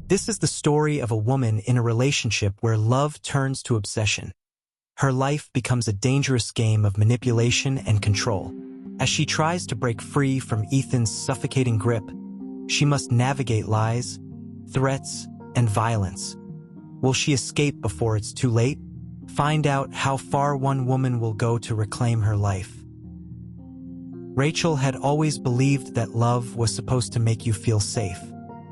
This is the story of a woman in a relationship where love turns to obsession. Her life becomes a dangerous game of manipulation and control. As she tries to break free from Ethan's suffocating grip, she must navigate lies, threats, and violence. Will she escape before it's too late? Find out how far one woman will go to reclaim her life. Rachel had always believed that love was supposed to make you feel safe,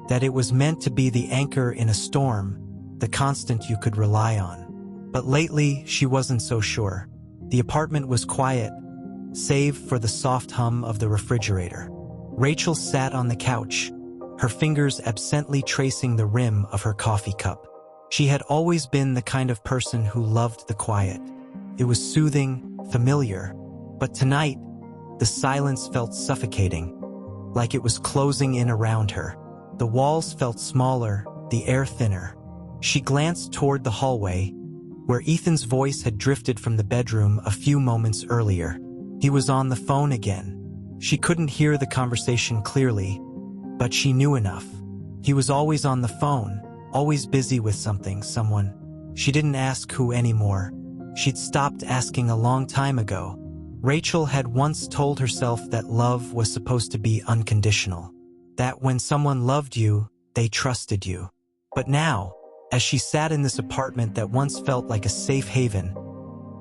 that it was meant to be the anchor in a storm, the constant you could rely on. But lately, she wasn't so sure. The apartment was quiet, save for the soft hum of the refrigerator. Rachel sat on the couch, her fingers absently tracing the rim of her coffee cup. She had always been the kind of person who loved the quiet. It was soothing, familiar, but tonight, the silence felt suffocating, like it was closing in around her. The walls felt smaller, the air thinner. She glanced toward the hallway, where Ethan's voice had drifted from the bedroom a few moments earlier. He was on the phone again. She couldn't hear the conversation clearly, but she knew enough. He was always on the phone, always busy with something, someone. She didn't ask who anymore. She'd stopped asking a long time ago. Rachel had once told herself that love was supposed to be unconditional, that when someone loved you, they trusted you. But now, as she sat in this apartment that once felt like a safe haven,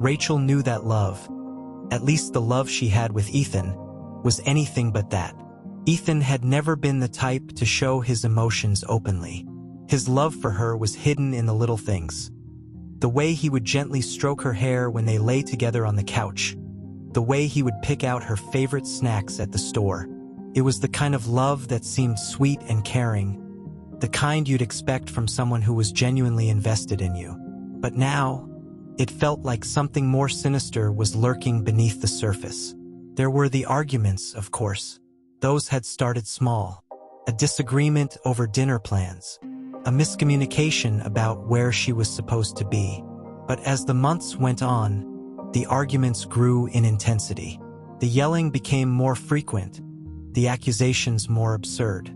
Rachel knew that love, at least the love she had with Ethan, was anything but that. Ethan had never been the type to show his emotions openly. His love for her was hidden in the little things. The way he would gently stroke her hair when they lay together on the couch. The way he would pick out her favorite snacks at the store. It was the kind of love that seemed sweet and caring, the kind you'd expect from someone who was genuinely invested in you. But now, it felt like something more sinister was lurking beneath the surface. There were the arguments, of course. Those had started small. A disagreement over dinner plans. A miscommunication about where she was supposed to be. But as the months went on, the arguments grew in intensity. The yelling became more frequent, the accusations more absurd.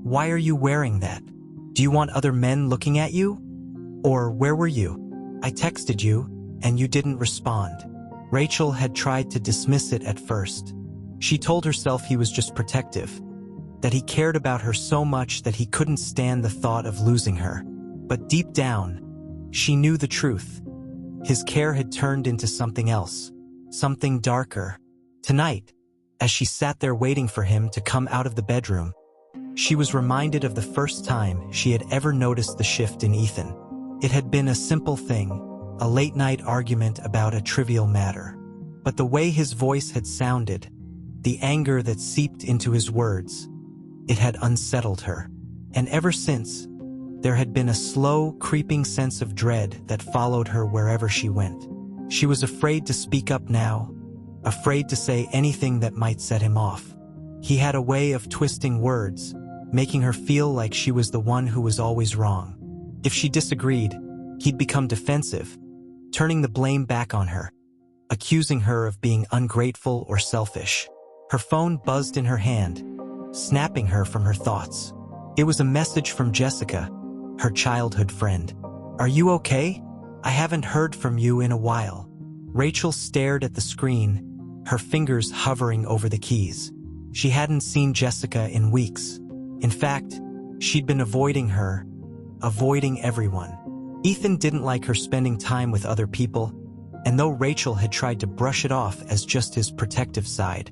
Why are you wearing that? Do you want other men looking at you? Or where were you? I texted you, and you didn't respond. Rachel had tried to dismiss it at first. She told herself he was just protective, that he cared about her so much that he couldn't stand the thought of losing her. But deep down, she knew the truth. His care had turned into something else, something darker. Tonight, as she sat there waiting for him to come out of the bedroom, she was reminded of the first time she had ever noticed the shift in Ethan. It had been a simple thing, a late-night argument about a trivial matter. But the way his voice had sounded, the anger that seeped into his words, it had unsettled her. And ever since, there had been a slow, creeping sense of dread that followed her wherever she went. She was afraid to speak up now, afraid to say anything that might set him off. He had a way of twisting words, making her feel like she was the one who was always wrong. If she disagreed, he'd become defensive, turning the blame back on her, accusing her of being ungrateful or selfish. Her phone buzzed in her hand, snapping her from her thoughts. It was a message from Jessica, her childhood friend. Are you okay? I haven't heard from you in a while. Rachel stared at the screen, her fingers hovering over the keys. She hadn't seen Jessica in weeks. In fact, she'd been avoiding her, avoiding everyone. Ethan didn't like her spending time with other people, and though Rachel had tried to brush it off as just his protective side,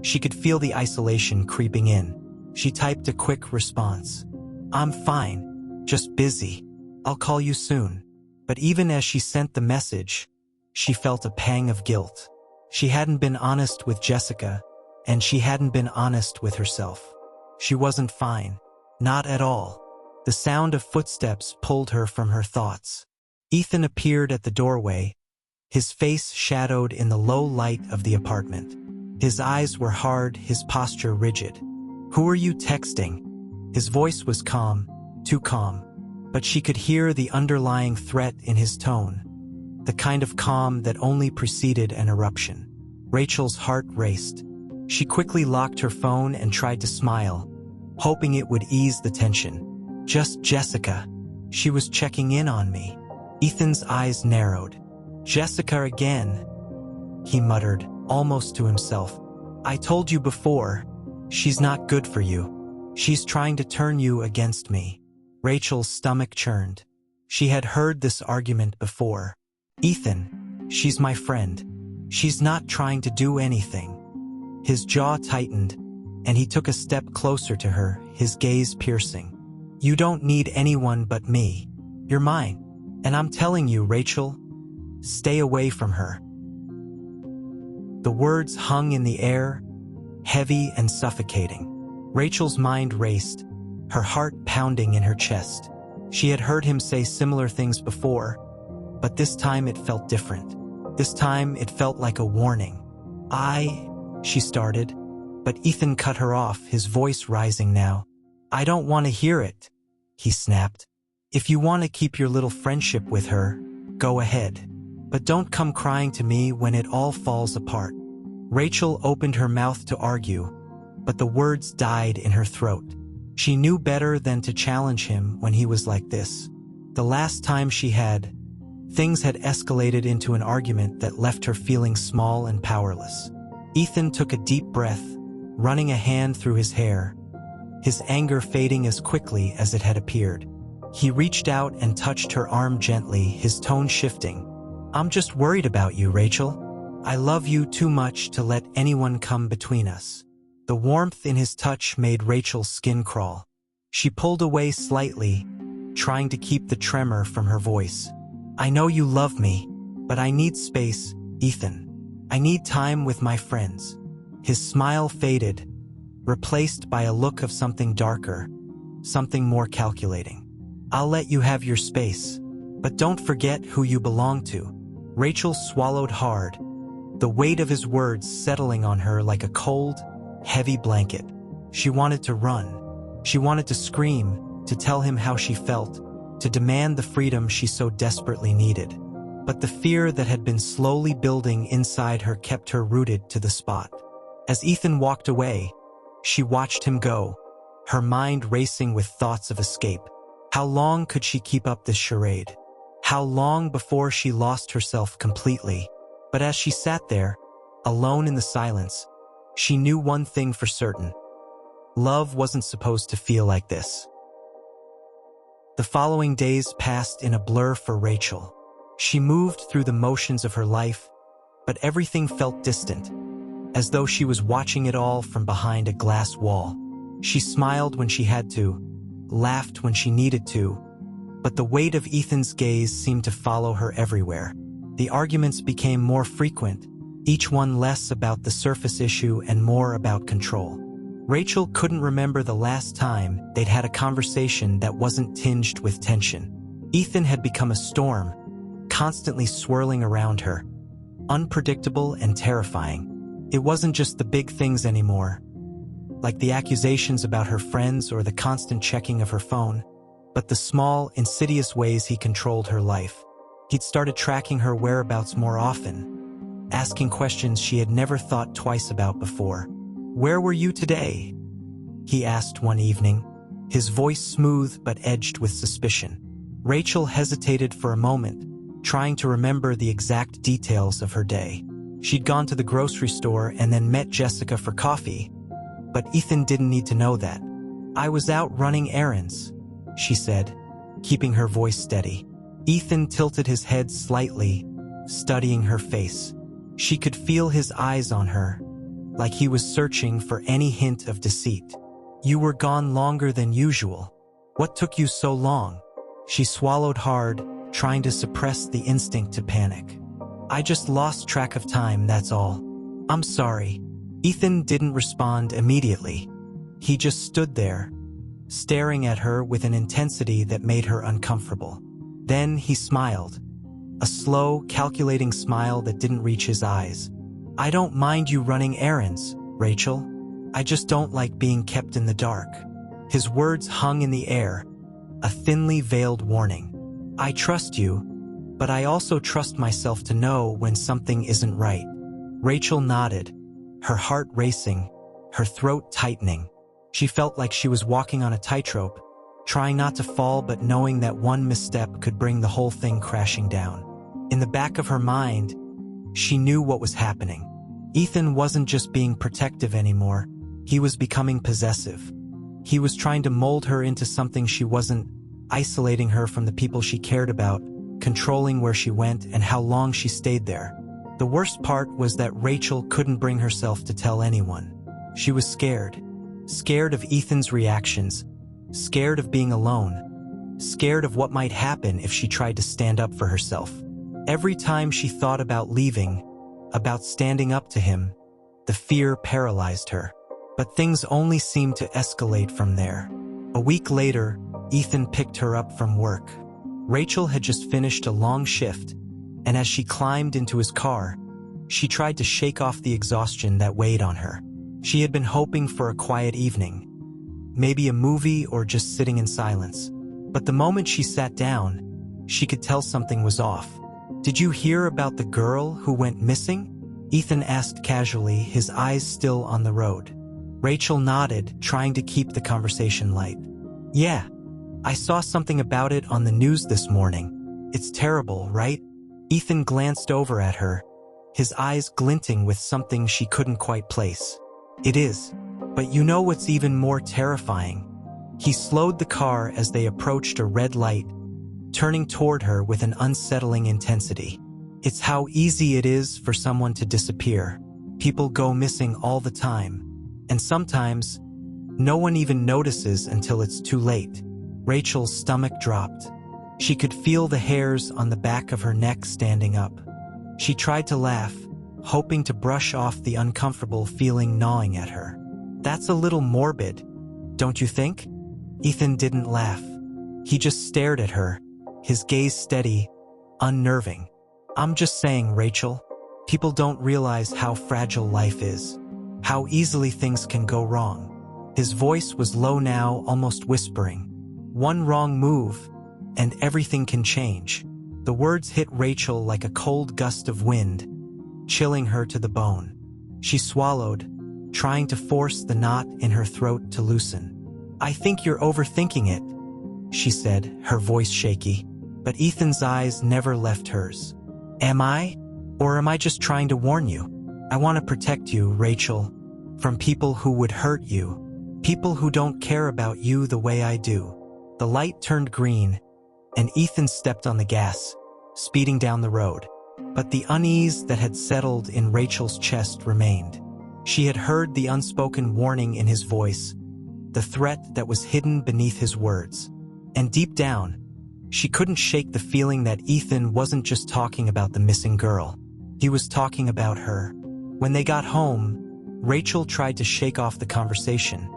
she could feel the isolation creeping in. She typed a quick response. I'm fine, just busy. I'll call you soon. But even as she sent the message, she felt a pang of guilt. She hadn't been honest with Jessica, and she hadn't been honest with herself. She wasn't fine. Not at all. The sound of footsteps pulled her from her thoughts. Ethan appeared at the doorway, his face shadowed in the low light of the apartment. His eyes were hard, his posture rigid. Who are you texting? His voice was calm, too calm, but she could hear the underlying threat in his tone, the kind of calm that only preceded an eruption. Rachel's heart raced. She quickly locked her phone and tried to smile, hoping it would ease the tension. Just Jessica. She was checking in on me. Ethan's eyes narrowed. Jessica again, he muttered, almost to himself. I told you before, she's not good for you. She's trying to turn you against me. Rachel's stomach churned. She had heard this argument before. Ethan, she's my friend. She's not trying to do anything. His jaw tightened, and he took a step closer to her, his gaze piercing. You don't need anyone but me. You're mine. And I'm telling you, Rachel, stay away from her. The words hung in the air, heavy and suffocating. Rachel's mind raced, her heart pounding in her chest. She had heard him say similar things before, but this time it felt different. This time it felt like a warning. She started, but Ethan cut her off, his voice rising now. I don't want to hear it, he snapped. If you want to keep your little friendship with her, go ahead. But don't come crying to me when it all falls apart. Rachel opened her mouth to argue, but the words died in her throat. She knew better than to challenge him when he was like this. The last time things had escalated into an argument that left her feeling small and powerless. Ethan took a deep breath, running a hand through his hair, his anger fading as quickly as it had appeared. He reached out and touched her arm gently, his tone shifting. I'm just worried about you, Rachel. I love you too much to let anyone come between us. The warmth in his touch made Rachel's skin crawl. She pulled away slightly, trying to keep the tremor from her voice. I know you love me, but I need space, Ethan. I need time with my friends. His smile faded, replaced by a look of something darker, something more calculating. I'll let you have your space, but don't forget who you belong to. Rachel swallowed hard, the weight of his words settling on her like a cold, heavy blanket. She wanted to run. She wanted to scream, to tell him how she felt, to demand the freedom she so desperately needed. But the fear that had been slowly building inside her kept her rooted to the spot. As Ethan walked away, she watched him go, her mind racing with thoughts of escape. How long could she keep up this charade? How long before she lost herself completely? But as she sat there, alone in the silence, she knew one thing for certain. Love wasn't supposed to feel like this. The following days passed in a blur for Rachel. She moved through the motions of her life, but everything felt distant, as though she was watching it all from behind a glass wall. She smiled when she had to, laughed when she needed to, but the weight of Ethan's gaze seemed to follow her everywhere. The arguments became more frequent, each one less about the surface issue and more about control. Rachel couldn't remember the last time they'd had a conversation that wasn't tinged with tension. Ethan had become a storm, constantly swirling around her, unpredictable and terrifying. It wasn't just the big things anymore, like the accusations about her friends or the constant checking of her phone, but the small, insidious ways he controlled her life. He'd started tracking her whereabouts more often, asking questions she had never thought twice about before. Where were you today? He asked one evening, his voice smooth but edged with suspicion. Rachel hesitated for a moment, trying to remember the exact details of her day. She'd gone to the grocery store and then met Jessica for coffee, but Ethan didn't need to know that. I was out running errands, she said, keeping her voice steady. Ethan tilted his head slightly, studying her face. She could feel his eyes on her, like he was searching for any hint of deceit. You were gone longer than usual. What took you so long? She swallowed hard, trying to suppress the instinct to panic. I just lost track of time, that's all. I'm sorry. Ethan didn't respond immediately. He just stood there, staring at her with an intensity that made her uncomfortable. Then he smiled, a slow, calculating smile that didn't reach his eyes. I don't mind you running errands, Rachel. I just don't like being kept in the dark. His words hung in the air, a thinly veiled warning. I trust you, but I also trust myself to know when something isn't right. Rachel nodded, her heart racing, her throat tightening. She felt like she was walking on a tightrope, trying not to fall but knowing that one misstep could bring the whole thing crashing down. In the back of her mind, she knew what was happening. Ethan wasn't just being protective anymore, he was becoming possessive. He was trying to mold her into something she wasn't, isolating her from the people she cared about, controlling where she went and how long she stayed there. The worst part was that Rachel couldn't bring herself to tell anyone. She was scared. Scared of Ethan's reactions, scared of being alone, scared of what might happen if she tried to stand up for herself. Every time she thought about leaving, about standing up to him, the fear paralyzed her. But things only seemed to escalate from there. A week later, Ethan picked her up from work. Rachel had just finished a long shift, and as she climbed into his car, she tried to shake off the exhaustion that weighed on her. She had been hoping for a quiet evening, maybe a movie or just sitting in silence. But the moment she sat down, she could tell something was off. "Did you hear about the girl who went missing?" Ethan asked casually, his eyes still on the road. Rachel nodded, trying to keep the conversation light. "Yeah, I saw something about it on the news this morning. It's terrible, right?" Ethan glanced over at her, his eyes glinting with something she couldn't quite place. "It is. But you know what's even more terrifying?" He slowed the car as they approached a red light, turning toward her with an unsettling intensity. "It's how easy it is for someone to disappear. People go missing all the time. And sometimes, no one even notices until it's too late." Rachel's stomach dropped. She could feel the hairs on the back of her neck standing up. She tried to laugh, hoping to brush off the uncomfortable feeling gnawing at her. "That's a little morbid, don't you think?" Ethan didn't laugh. He just stared at her, his gaze steady, unnerving. "I'm just saying, Rachel, people don't realize how fragile life is. How easily things can go wrong." His voice was low now, almost whispering. "One wrong move, and everything can change." The words hit Rachel like a cold gust of wind, chilling her to the bone. She swallowed, trying to force the knot in her throat to loosen. "I think you're overthinking it," she said, her voice shaky. But Ethan's eyes never left hers. "Am I? Or am I just trying to warn you? I want to protect you, Rachel, from people who would hurt you, people who don't care about you the way I do." The light turned green, and Ethan stepped on the gas, speeding down the road. But the unease that had settled in Rachel's chest remained. She had heard the unspoken warning in his voice, the threat that was hidden beneath his words. And deep down, she couldn't shake the feeling that Ethan wasn't just talking about the missing girl. He was talking about her. When they got home, Rachel tried to shake off the conversation,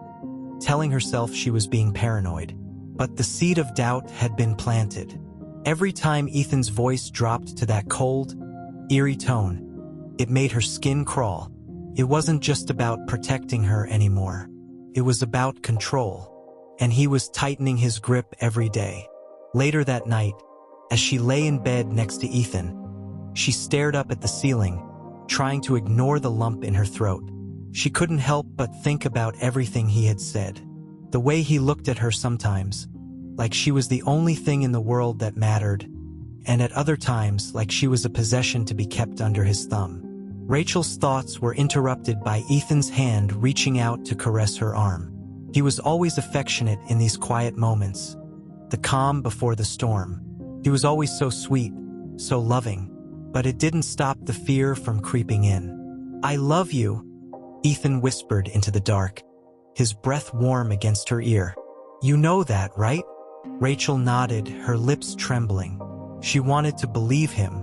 telling herself she was being paranoid. But the seed of doubt had been planted. Every time Ethan's voice dropped to that cold, eerie tone, it made her skin crawl. It wasn't just about protecting her anymore. It was about control. And he was tightening his grip every day. Later that night, as she lay in bed next to Ethan, she stared up at the ceiling, trying to ignore the lump in her throat. She couldn't help but think about everything he had said. The way he looked at her sometimes, like she was the only thing in the world that mattered, and at other times like she was a possession to be kept under his thumb. Rachel's thoughts were interrupted by Ethan's hand reaching out to caress her arm. He was always affectionate in these quiet moments, the calm before the storm. He was always so sweet, so loving, but it didn't stop the fear from creeping in. "I love you," Ethan whispered into the dark, his breath warm against her ear. "You know that, right?" Rachel nodded, her lips trembling. She wanted to believe him.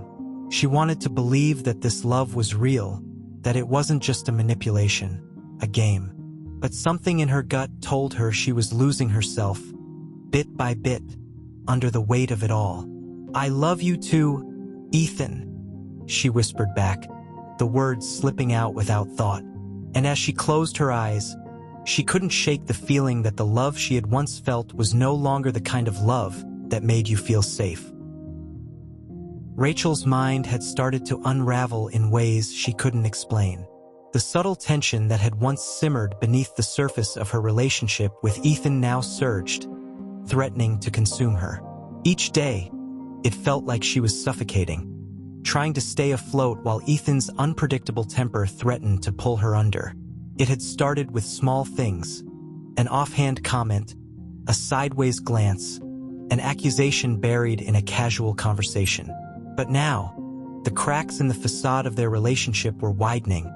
She wanted to believe that this love was real, that it wasn't just a manipulation, a game. But something in her gut told her she was losing herself, bit by bit, under the weight of it all. "I love you too, Ethan," she whispered back, the words slipping out without thought. And as she closed her eyes, she couldn't shake the feeling that the love she had once felt was no longer the kind of love that made you feel safe. Rachel's mind had started to unravel in ways she couldn't explain. The subtle tension that had once simmered beneath the surface of her relationship with Ethan now surged, threatening to consume her. Each day, it felt like she was suffocating, trying to stay afloat while Ethan's unpredictable temper threatened to pull her under. It had started with small things, an offhand comment, a sideways glance, an accusation buried in a casual conversation. But now, the cracks in the facade of their relationship were widening,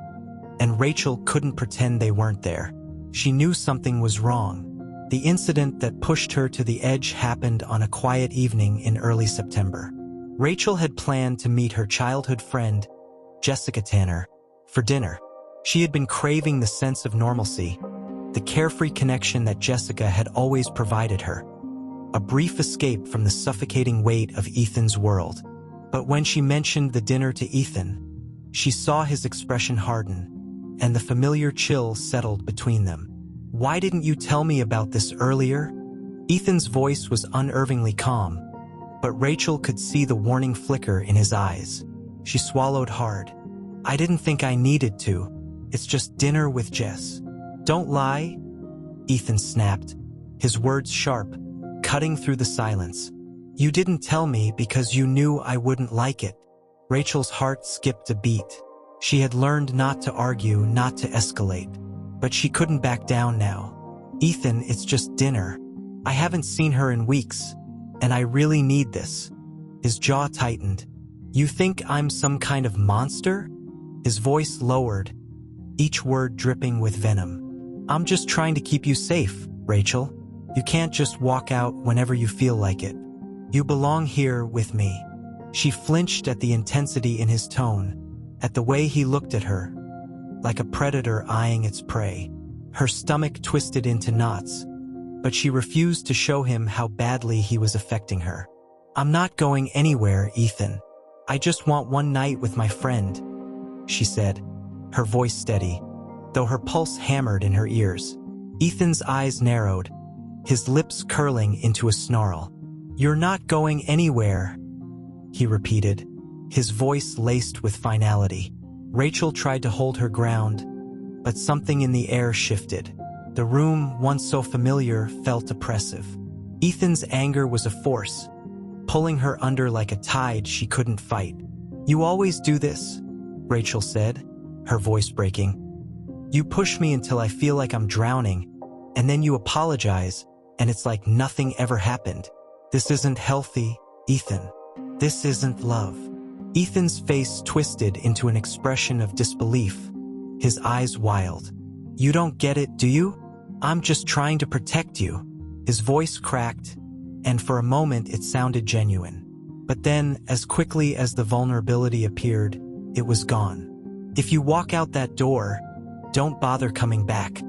and Rachel couldn't pretend they weren't there. She knew something was wrong. The incident that pushed her to the edge happened on a quiet evening in early September. Rachel had planned to meet her childhood friend, Jessica Tanner, for dinner. She had been craving the sense of normalcy, the carefree connection that Jessica had always provided her, a brief escape from the suffocating weight of Ethan's world. But when she mentioned the dinner to Ethan, she saw his expression harden, and the familiar chill settled between them. "Why didn't you tell me about this earlier?" Ethan's voice was unervingly calm, but Rachel could see the warning flicker in his eyes. She swallowed hard. "I didn't think I needed to. It's just dinner with Jess." "Don't lie," Ethan snapped, his words sharp, cutting through the silence. "You didn't tell me because you knew I wouldn't like it." Rachel's heart skipped a beat. She had learned not to argue, not to escalate, but she couldn't back down now. "Ethan, it's just dinner. I haven't seen her in weeks, and I really need this." His jaw tightened. "You think I'm some kind of monster?" His voice lowered, each word dripping with venom. "I'm just trying to keep you safe, Rachel. You can't just walk out whenever you feel like it. You belong here with me." She flinched at the intensity in his tone, at the way he looked at her, like a predator eyeing its prey. Her stomach twisted into knots, but she refused to show him how badly he was affecting her. "I'm not going anywhere, Ethan. I just want one night with my friend," she said, her voice steady, though her pulse hammered in her ears. Ethan's eyes narrowed, his lips curling into a snarl. "You're not going anywhere," he repeated, his voice laced with finality. Rachel tried to hold her ground, but something in the air shifted. The room, once so familiar, felt oppressive. Ethan's anger was a force, pulling her under like a tide she couldn't fight. "You always do this," Rachel said, her voice breaking. "You push me until I feel like I'm drowning, and then you apologize, and it's like nothing ever happened. This isn't healthy, Ethan. This isn't love." Ethan's face twisted into an expression of disbelief, his eyes wild. "You don't get it, do you? I'm just trying to protect you." His voice cracked, and for a moment it sounded genuine. But then, as quickly as the vulnerability appeared, it was gone. "If you walk out that door, don't bother coming back."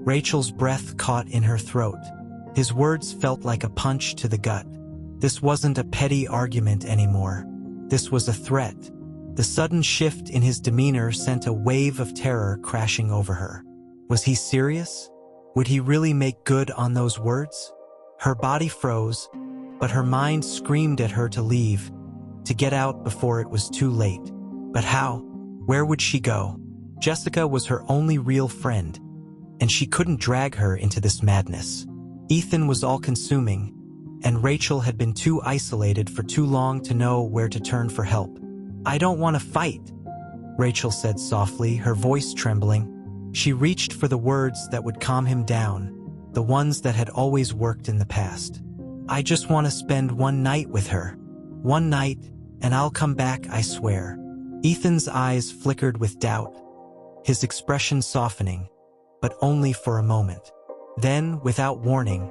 Rachel's breath caught in her throat. His words felt like a punch to the gut. This wasn't a petty argument anymore. This was a threat. The sudden shift in his demeanor sent a wave of terror crashing over her. Was he serious? Would he really make good on those words? Her body froze, but her mind screamed at her to leave, to get out before it was too late. But how? Where would she go? Jessica was her only real friend, and she couldn't drag her into this madness. Ethan was all-consuming, and Rachel had been too isolated for too long to know where to turn for help. "I don't want to fight," Rachel said softly, her voice trembling. She reached for the words that would calm him down, the ones that had always worked in the past. "I just want to spend one night with her. One night, and I'll come back, I swear." Ethan's eyes flickered with doubt, his expression softening, but only for a moment. Then, without warning,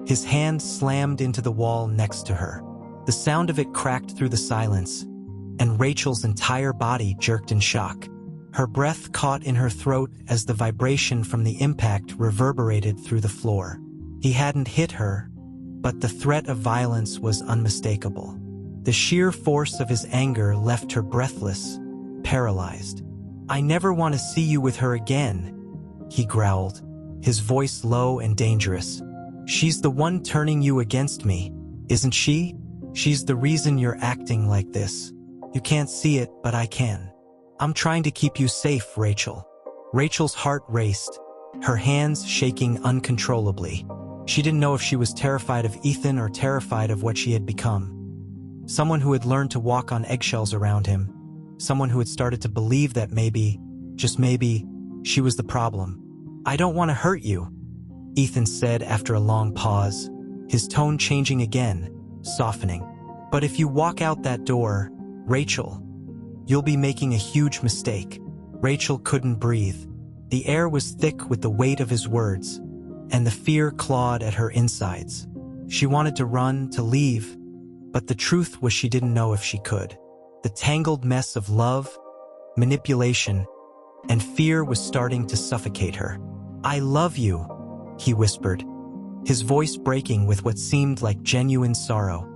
his hand slammed into the wall next to her. The sound of it cracked through the silence, and Rachel's entire body jerked in shock. Her breath caught in her throat as the vibration from the impact reverberated through the floor. He hadn't hit her, but the threat of violence was unmistakable. The sheer force of his anger left her breathless, paralyzed. "I never want to see you with her again," he growled, his voice low and dangerous. "She's the one turning you against me, isn't she? She's the reason you're acting like this. You can't see it, but I can. I'm trying to keep you safe, Rachel." Rachel's heart raced, her hands shaking uncontrollably. She didn't know if she was terrified of Ethan or terrified of what she had become. Someone who had learned to walk on eggshells around him. Someone who had started to believe that maybe, just maybe, she was the problem. "I don't want to hurt you," Ethan said after a long pause, his tone changing again, softening. "But if you walk out that door, Rachel, you'll be making a huge mistake." Rachel couldn't breathe. The air was thick with the weight of his words, and the fear clawed at her insides. She wanted to run, to leave, but the truth was she didn't know if she could. The tangled mess of love, manipulation, and fear was starting to suffocate her. "I love you," he whispered, his voice breaking with what seemed like genuine sorrow.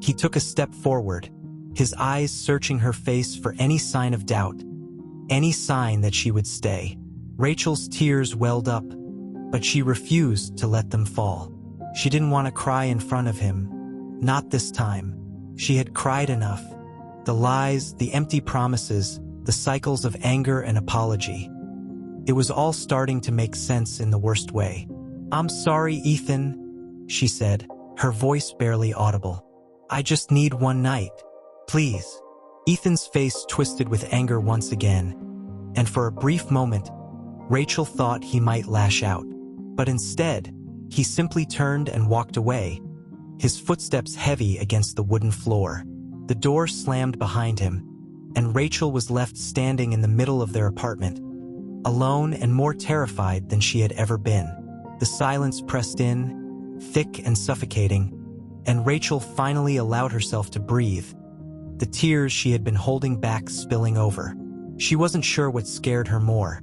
He took a step forward, his eyes searching her face for any sign of doubt, any sign that she would stay. Rachel's tears welled up, but she refused to let them fall. She didn't want to cry in front of him. Not this time. She had cried enough. The lies, the empty promises, the cycles of anger and apology. It was all starting to make sense in the worst way. "I'm sorry, Ethan," she said, her voice barely audible. "I just need one night. Please." Ethan's face twisted with anger once again, and for a brief moment, Rachel thought he might lash out. But instead, he simply turned and walked away, his footsteps heavy against the wooden floor. The door slammed behind him, and Rachel was left standing in the middle of their apartment, alone and more terrified than she had ever been. The silence pressed in, thick and suffocating, and Rachel finally allowed herself to breathe, the tears she had been holding back spilling over. She wasn't sure what scared her more,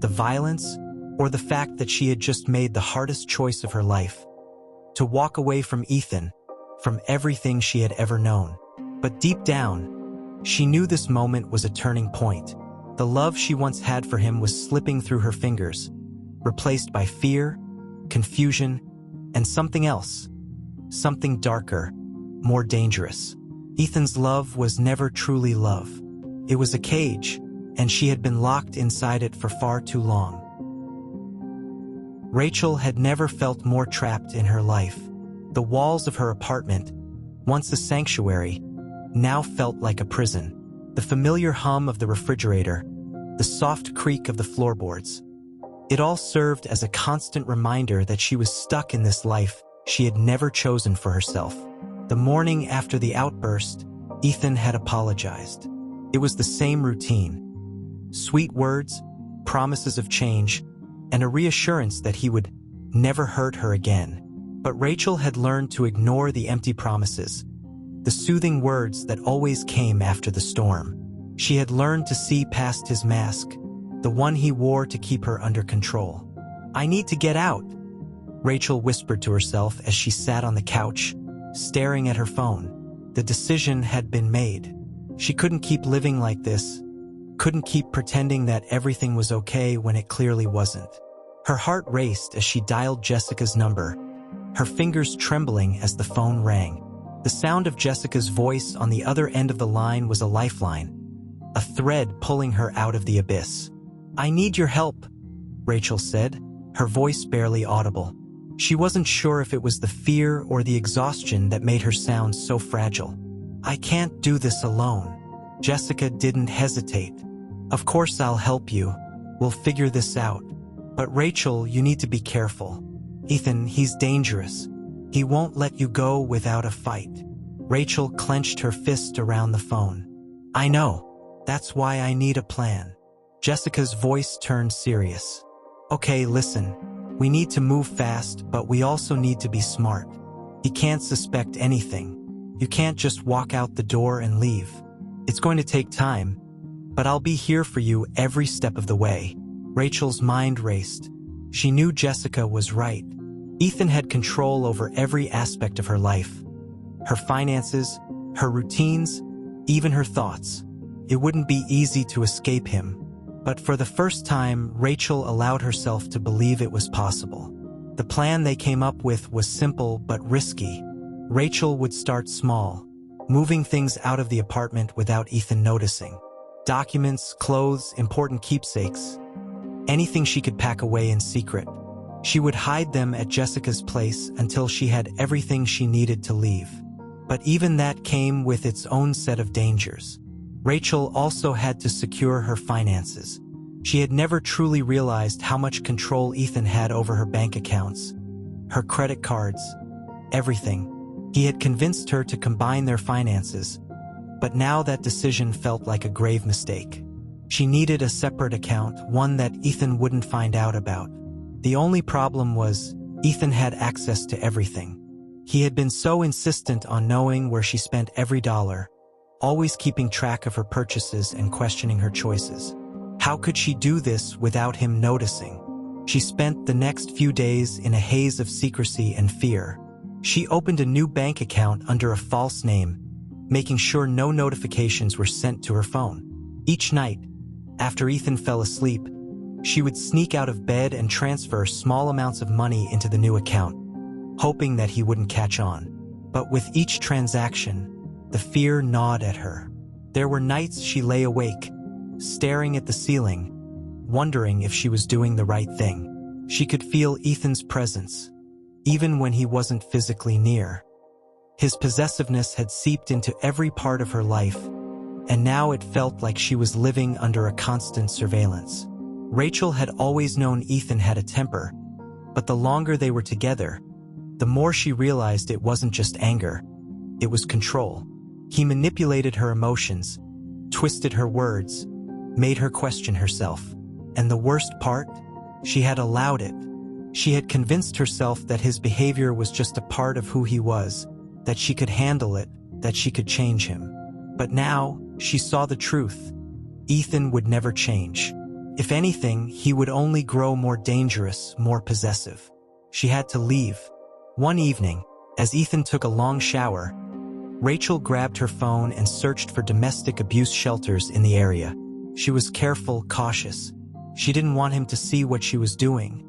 the violence or the fact that she had just made the hardest choice of her life, to walk away from Ethan, from everything she had ever known. But deep down, she knew this moment was a turning point. The love she once had for him was slipping through her fingers, replaced by fear, confusion, and something else, something darker, more dangerous. Ethan's love was never truly love. It was a cage, and she had been locked inside it for far too long. Rachel had never felt more trapped in her life. The walls of her apartment, once a sanctuary, now felt like a prison. The familiar hum of the refrigerator, the soft creak of the floorboards. It all served as a constant reminder that she was stuck in this life she had never chosen for herself. The morning after the outburst, Ethan had apologized. It was the same routine. Sweet words, promises of change, and a reassurance that he would never hurt her again. But Rachel had learned to ignore the empty promises, the soothing words that always came after the storm. She had learned to see past his mask, the one he wore to keep her under control. "I need to get out," Rachel whispered to herself as she sat on the couch, staring at her phone. The decision had been made. She couldn't keep living like this, couldn't keep pretending that everything was okay when it clearly wasn't. Her heart raced as she dialed Jessica's number, her fingers trembling as the phone rang. The sound of Jessica's voice on the other end of the line was a lifeline, a thread pulling her out of the abyss. "I need your help," Rachel said, her voice barely audible. She wasn't sure if it was the fear or the exhaustion that made her sound so fragile. "I can't do this alone." Jessica didn't hesitate. "Of course I'll help you. We'll figure this out. But Rachel, you need to be careful. Ethan, he's dangerous. He won't let you go without a fight." Rachel clenched her fist around the phone. "I know. That's why I need a plan." Jessica's voice turned serious. "Okay, listen. We need to move fast, but we also need to be smart. He can't suspect anything. You can't just walk out the door and leave. It's going to take time, but I'll be here for you every step of the way." Rachel's mind raced. She knew Jessica was right. Ethan had control over every aspect of her life. Her finances, her routines, even her thoughts. It wouldn't be easy to escape him. But for the first time, Rachel allowed herself to believe it was possible. The plan they came up with was simple but risky. Rachel would start small, moving things out of the apartment without Ethan noticing. Documents, clothes, important keepsakes. Anything she could pack away in secret. She would hide them at Jessica's place until she had everything she needed to leave. But even that came with its own set of dangers. Rachel also had to secure her finances. She had never truly realized how much control Ethan had over her bank accounts, her credit cards, everything. He had convinced her to combine their finances, but now that decision felt like a grave mistake. She needed a separate account, one that Ethan wouldn't find out about. The only problem was, Ethan had access to everything. He had been so insistent on knowing where she spent every dollar, always keeping track of her purchases and questioning her choices. How could she do this without him noticing? She spent the next few days in a haze of secrecy and fear. She opened a new bank account under a false name, making sure no notifications were sent to her phone. Each night, after Ethan fell asleep, she would sneak out of bed and transfer small amounts of money into the new account, hoping that he wouldn't catch on. But with each transaction, the fear gnawed at her. There were nights she lay awake, staring at the ceiling, wondering if she was doing the right thing. She could feel Ethan's presence, even when he wasn't physically near. His possessiveness had seeped into every part of her life, and now it felt like she was living under a constant surveillance. Rachel had always known Ethan had a temper, but the longer they were together, the more she realized it wasn't just anger, it was control. He manipulated her emotions, twisted her words, made her question herself. And the worst part? She had allowed it. She had convinced herself that his behavior was just a part of who he was, that she could handle it, that she could change him. But now, she saw the truth. Ethan would never change. If anything, he would only grow more dangerous, more possessive. She had to leave. One evening, as Ethan took a long shower, Rachel grabbed her phone and searched for domestic abuse shelters in the area. She was careful, cautious. She didn't want him to see what she was doing,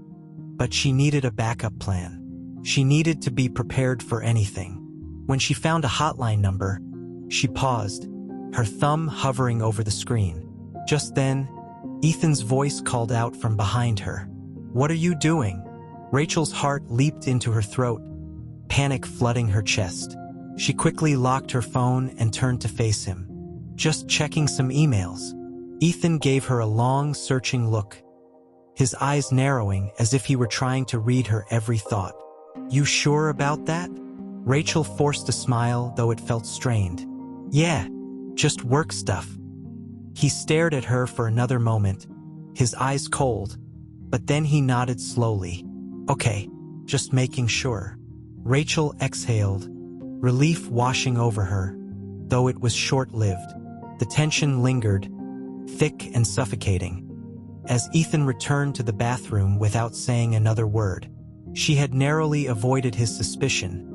but she needed a backup plan. She needed to be prepared for anything. When she found a hotline number, she paused, her thumb hovering over the screen. Just then, Ethan's voice called out from behind her. "What are you doing?" Rachel's heart leaped into her throat, panic flooding her chest. She quickly locked her phone and turned to face him. "Just checking some emails." Ethan gave her a long, searching look, his eyes narrowing as if he were trying to read her every thought. "You sure about that?" Rachel forced a smile, though it felt strained. "Yeah, just work stuff." He stared at her for another moment, his eyes cold, but then he nodded slowly. "Okay, just making sure." Rachel exhaled, relief washing over her, though it was short-lived. The tension lingered, thick and suffocating. As Ethan returned to the bathroom without saying another word, she had narrowly avoided his suspicion,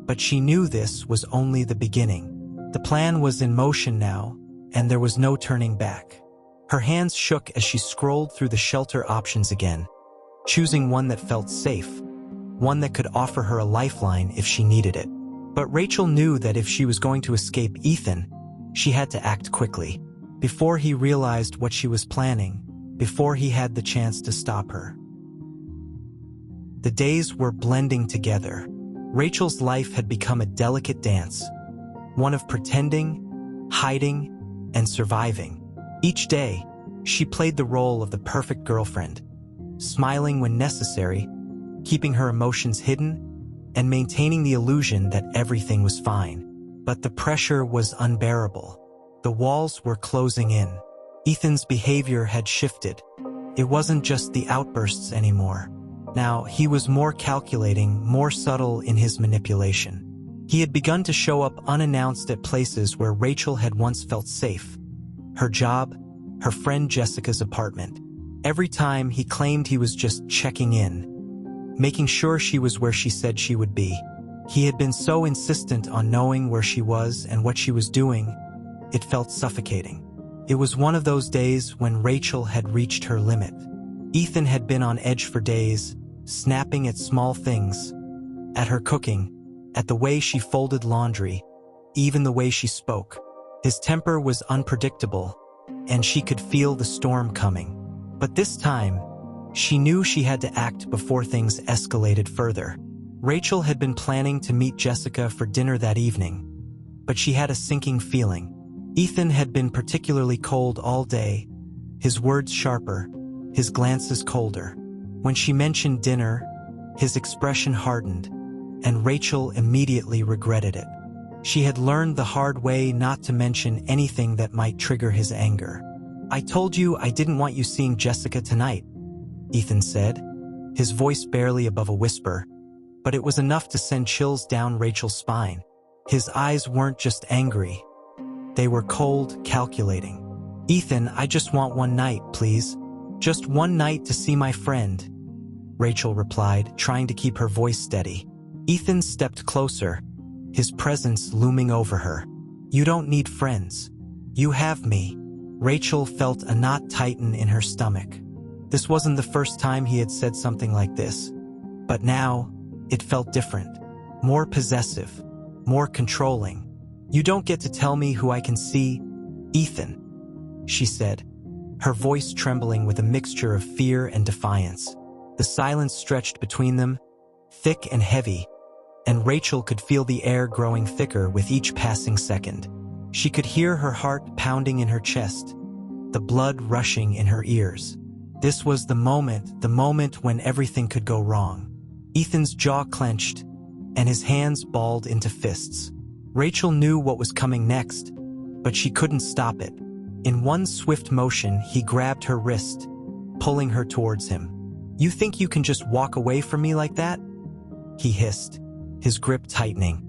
but she knew this was only the beginning. The plan was in motion now, and there was no turning back. Her hands shook as she scrolled through the shelter options again, choosing one that felt safe, one that could offer her a lifeline if she needed it. But Rachel knew that if she was going to escape Ethan, she had to act quickly, before he realized what she was planning, before he had the chance to stop her. The days were blending together. Rachel's life had become a delicate dance, one of pretending, hiding, and surviving. Each day, she played the role of the perfect girlfriend, smiling when necessary, keeping her emotions hidden, and maintaining the illusion that everything was fine. But the pressure was unbearable. The walls were closing in. Ethan's behavior had shifted. It wasn't just the outbursts anymore. Now, he was more calculating, more subtle in his manipulation. He had begun to show up unannounced at places where Rachel had once felt safe. Her job, her friend Jessica's apartment. Every time he claimed he was just checking in, making sure she was where she said she would be. He had been so insistent on knowing where she was and what she was doing, it felt suffocating. It was one of those days when Rachel had reached her limit. Ethan had been on edge for days, snapping at small things, at her cooking, at the way she folded laundry, even the way she spoke. His temper was unpredictable, and she could feel the storm coming. But this time, She knew she had to act before things escalated further. Rachel had been planning to meet Jessica for dinner that evening, but she had a sinking feeling. Ethan had been particularly cold all day, his words sharper, his glances colder. When she mentioned dinner, his expression hardened, and Rachel immediately regretted it. She had learned the hard way not to mention anything that might trigger his anger. "I told you I didn't want you seeing Jessica tonight," Ethan said, his voice barely above a whisper, but it was enough to send chills down Rachel's spine. His eyes weren't just angry. They were cold, calculating. "Ethan, I just want one night, please. Just one night to see my friend," Rachel replied, trying to keep her voice steady. Ethan stepped closer, his presence looming over her. "You don't need friends. You have me." Rachel felt a knot tighten in her stomach. This wasn't the first time he had said something like this, but now it felt different, more possessive, more controlling. "You don't get to tell me who I can see, Ethan," she said, her voice trembling with a mixture of fear and defiance. The silence stretched between them, thick and heavy, and Rachel could feel the air growing thicker with each passing second. She could hear her heart pounding in her chest, the blood rushing in her ears. This was the moment when everything could go wrong. Ethan's jaw clenched, and his hands balled into fists. Rachel knew what was coming next, but she couldn't stop it. In one swift motion, he grabbed her wrist, pulling her towards him. "You think you can just walk away from me like that?" he hissed, his grip tightening,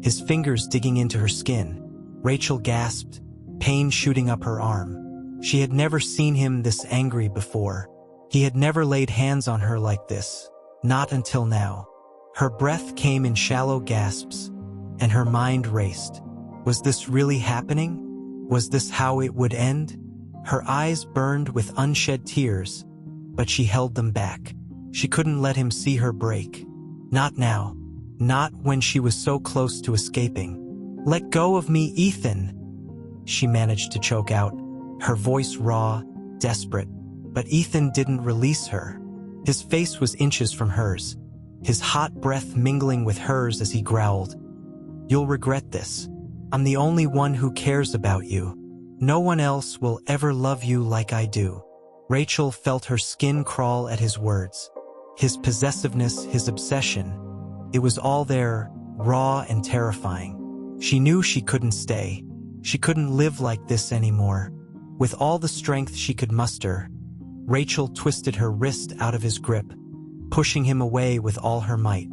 his fingers digging into her skin. Rachel gasped, pain shooting up her arm. She had never seen him this angry before. He had never laid hands on her like this, not until now. Her breath came in shallow gasps, and her mind raced. Was this really happening? Was this how it would end? Her eyes burned with unshed tears, but she held them back. She couldn't let him see her break. Not now. Not when she was so close to escaping. "Let go of me, Ethan," she managed to choke out, her voice raw, desperate. But Ethan didn't release her. His face was inches from hers, his hot breath mingling with hers as he growled, "You'll regret this. I'm the only one who cares about you. No one else will ever love you like I do." Rachel felt her skin crawl at his words. His possessiveness, his obsession. It was all there, raw and terrifying. She knew she couldn't stay. She couldn't live like this anymore. With all the strength she could muster, Rachel twisted her wrist out of his grip, pushing him away with all her might.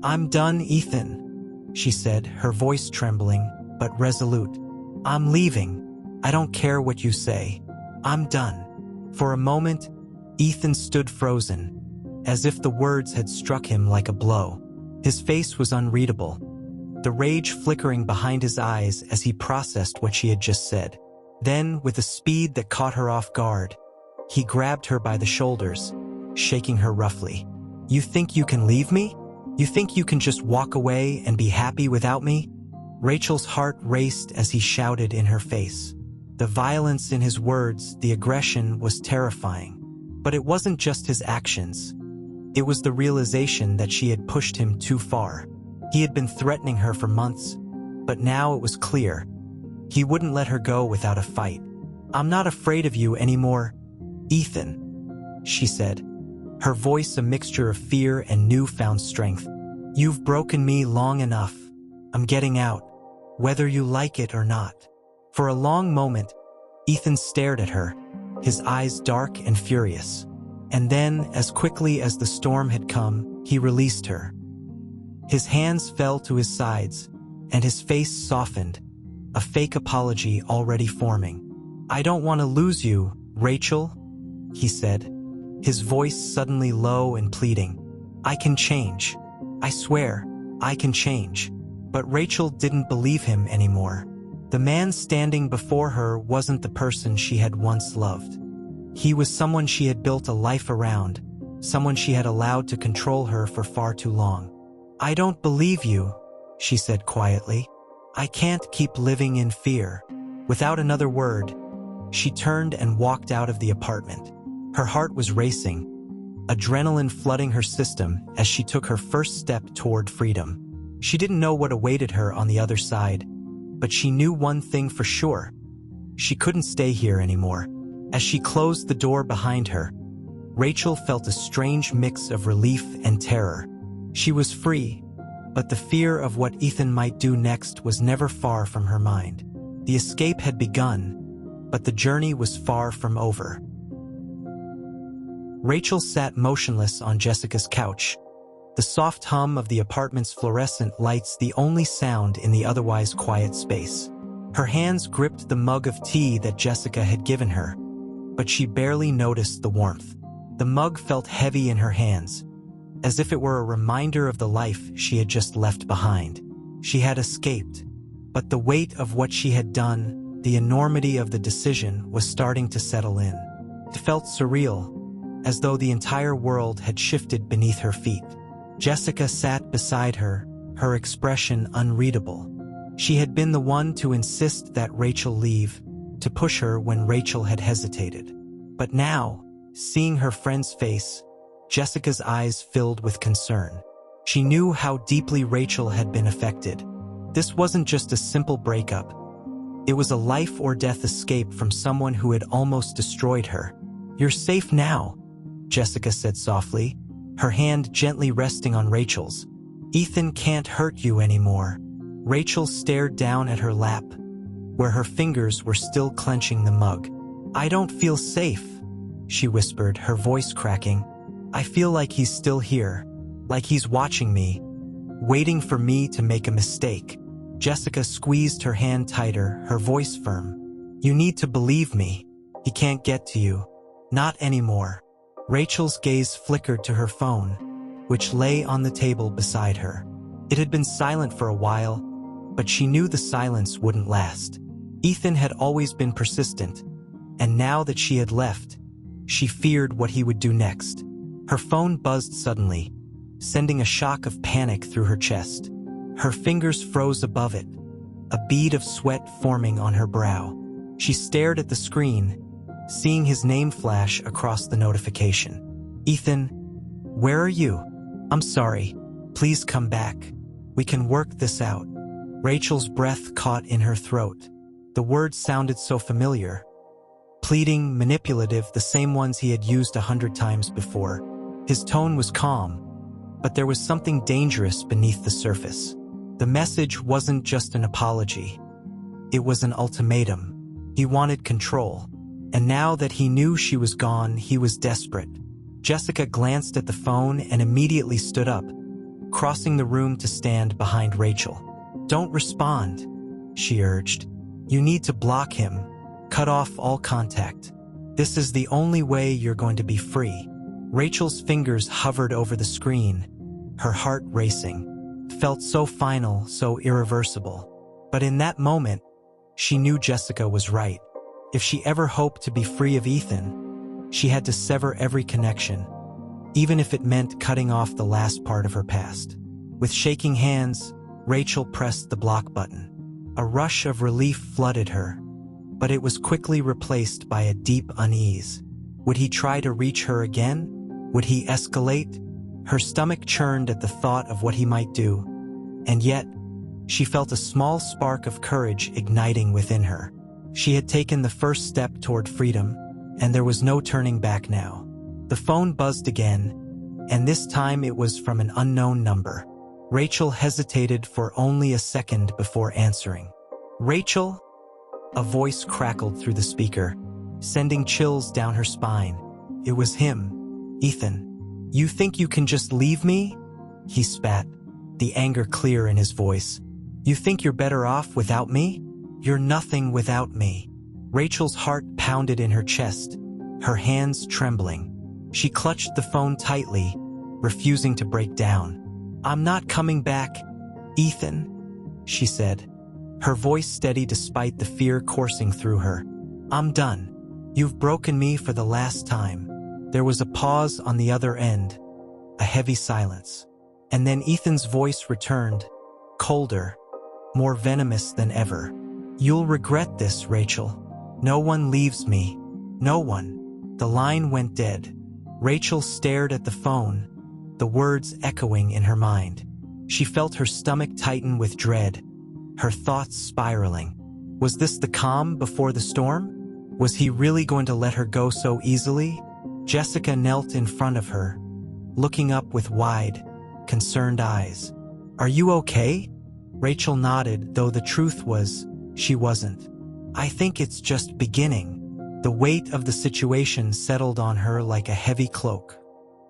"I'm done, Ethan," she said, her voice trembling, but resolute. "I'm leaving. I don't care what you say. I'm done." For a moment, Ethan stood frozen, as if the words had struck him like a blow. His face was unreadable, the rage flickering behind his eyes as he processed what she had just said. Then, with a speed that caught her off guard, he grabbed her by the shoulders, shaking her roughly. "You think you can leave me? You think you can just walk away and be happy without me?" Rachel's heart raced as he shouted in her face. The violence in his words, the aggression, was terrifying. But it wasn't just his actions. It was the realization that she had pushed him too far. He had been threatening her for months, but now it was clear. He wouldn't let her go without a fight. "I'm not afraid of you anymore, Ethan," she said, her voice a mixture of fear and newfound strength. "You've broken me long enough. I'm getting out, whether you like it or not." For a long moment, Ethan stared at her, his eyes dark and furious. And then, as quickly as the storm had come, he released her. His hands fell to his sides, and his face softened, a fake apology already forming. "I don't want to lose you, Rachel," he said, his voice suddenly low and pleading. "I can change. I swear, I can change." But Rachel didn't believe him anymore. The man standing before her wasn't the person she had once loved. He was someone she had built a life around, someone she had allowed to control her for far too long. "I don't believe you," she said quietly. "I can't keep living in fear." Without another word, she turned and walked out of the apartment. Her heart was racing, adrenaline flooding her system as she took her first step toward freedom. She didn't know what awaited her on the other side, but she knew one thing for sure. She couldn't stay here anymore. As she closed the door behind her, Rachel felt a strange mix of relief and terror. She was free, but the fear of what Ethan might do next was never far from her mind. The escape had begun, but the journey was far from over. Rachel sat motionless on Jessica's couch, the soft hum of the apartment's fluorescent lights the only sound in the otherwise quiet space. Her hands gripped the mug of tea that Jessica had given her, but she barely noticed the warmth. The mug felt heavy in her hands, as if it were a reminder of the life she had just left behind. She had escaped, but the weight of what she had done, the enormity of the decision, was starting to settle in. It felt surreal, as though the entire world had shifted beneath her feet. Jessica sat beside her, her expression unreadable. She had been the one to insist that Rachel leave, to push her when Rachel had hesitated. But now, seeing her friend's face, Jessica's eyes filled with concern. She knew how deeply Rachel had been affected. This wasn't just a simple breakup. It was a life-or-death escape from someone who had almost destroyed her. "You're safe now," Jessica said softly, her hand gently resting on Rachel's. "Ethan can't hurt you anymore." Rachel stared down at her lap, where her fingers were still clenching the mug. "I don't feel safe," she whispered, her voice cracking. "I feel like he's still here, like he's watching me, waiting for me to make a mistake." Jessica squeezed her hand tighter, her voice firm. "You need to believe me. He can't get to you. Not anymore." Rachel's gaze flickered to her phone, which lay on the table beside her. It had been silent for a while, but she knew the silence wouldn't last. Ethan had always been persistent, and now that she had left, she feared what he would do next. Her phone buzzed suddenly, sending a shock of panic through her chest. Her fingers froze above it, a bead of sweat forming on her brow. She stared at the screen, seeing his name flash across the notification. "Ethan, where are you? I'm sorry. Please come back. We can work this out." Rachel's breath caught in her throat. The words sounded so familiar. Pleading, manipulative, the same ones he had used 100 times before. His tone was calm, but there was something dangerous beneath the surface. The message wasn't just an apology. It was an ultimatum. He wanted control. And now that he knew she was gone, he was desperate. Jessica glanced at the phone and immediately stood up, crossing the room to stand behind Rachel. "Don't respond," she urged. "You need to block him. Cut off all contact. This is the only way you're going to be free." Rachel's fingers hovered over the screen, her heart racing. It felt so final, so irreversible. But in that moment, she knew Jessica was right. If she ever hoped to be free of Ethan, she had to sever every connection, even if it meant cutting off the last part of her past. With shaking hands, Rachel pressed the block button. A rush of relief flooded her, but it was quickly replaced by a deep unease. Would he try to reach her again? Would he escalate? Her stomach churned at the thought of what he might do, and yet, she felt a small spark of courage igniting within her. She had taken the first step toward freedom, and there was no turning back now. The phone buzzed again, and this time it was from an unknown number. Rachel hesitated for only a second before answering. "Rachel?" A voice crackled through the speaker, sending chills down her spine. It was him, Ethan. "You think you can just leave me?" He spat, the anger clear in his voice. "You think you're better off without me? You're nothing without me." Rachel's heart pounded in her chest, her hands trembling. She clutched the phone tightly, refusing to break down. "I'm not coming back, Ethan," she said, her voice steady despite the fear coursing through her. "I'm done. You've broken me for the last time." There was a pause on the other end, a heavy silence. And then Ethan's voice returned, colder, more venomous than ever. "You'll regret this, Rachel. No one leaves me. No one." The line went dead, Rachel stared at the phone, the words echoing in her mind. She felt her stomach tighten with dread, her thoughts spiraling. Was this the calm before the storm? Was he really going to let her go so easily? Jessica knelt in front of her, looking up with wide, concerned eyes. "Are you okay?" Rachel nodded, though the truth was, she wasn't. "I think it's just beginning." The weight of the situation settled on her like a heavy cloak.